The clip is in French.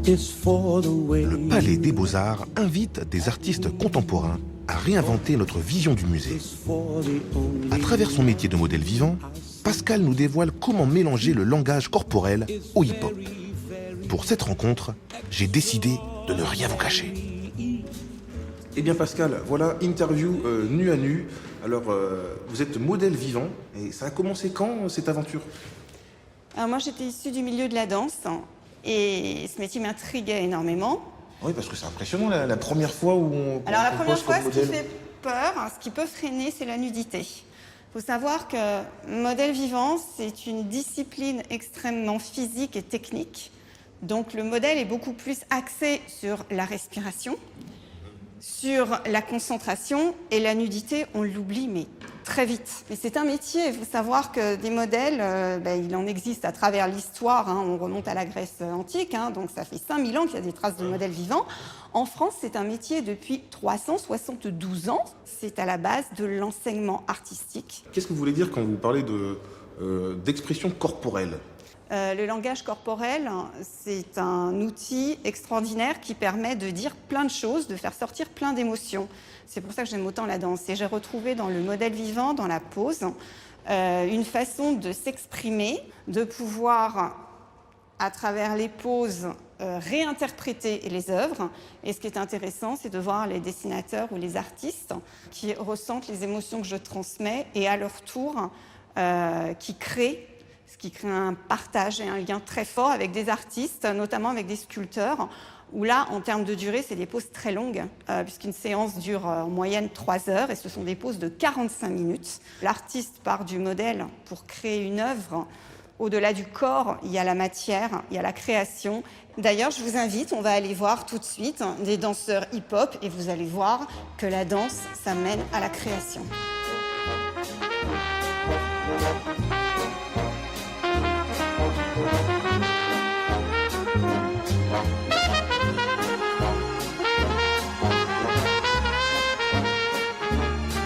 Le Palais des Beaux-Arts invite des artistes contemporains à réinventer notre vision du musée. À travers son métier de modèle vivant, Pascal nous dévoile comment mélanger le langage corporel au hip-hop. Pour cette rencontre, j'ai décidé de ne rien vous cacher. Eh bien Pascal, voilà, interview nu à nu. Alors, vous êtes modèle vivant, et ça a commencé quand, cette aventure? Alors moi, j'étais issue du milieu de la danse, et ce métier m'intriguait énormément. Oui, parce que c'est impressionnant, la première fois où on Alors la première pose fois, comme ce qui modèle. fait peur, ce qui peut freiner, c'est la nudité. Il faut savoir que modèle vivant, c'est une discipline extrêmement physique et technique. Donc le modèle est beaucoup plus axé sur la respiration, sur la concentration, et la nudité, on l'oublie, mais très vite. Mais c'est un métier, il faut savoir que des modèles, il en existe à travers l'histoire, on remonte à la Grèce antique, donc ça fait 5000 ans qu'il y a des traces de modèles vivants. En France, c'est un métier depuis 372 ans. C'est à la base de l'enseignement artistique. Qu'est-ce que vous voulez dire quand vous parlez d'expression corporelle? Le langage corporel, c'est un outil extraordinaire qui permet de dire plein de choses, de faire sortir plein d'émotions. C'est pour ça que j'aime autant la danse. Et j'ai retrouvé dans le modèle vivant, dans la pose, une façon de s'exprimer, de pouvoir, à travers les poses, réinterpréter les œuvres. Et ce qui est intéressant, c'est de voir les dessinateurs ou les artistes qui ressentent les émotions que je transmets et à leur tour, qui créent, ce qui crée un partage et un lien très fort avec des artistes, notamment avec des sculpteurs, où là, en termes de durée, c'est des poses très longues, puisqu'une séance dure en moyenne 3 heures, et ce sont des poses de 45 minutes. L'artiste part du modèle pour créer une œuvre. Au-delà du corps, il y a la matière, il y a la création. D'ailleurs, je vous invite, on va aller voir tout de suite des danseurs hip-hop, et vous allez voir que la danse, ça mène à la création.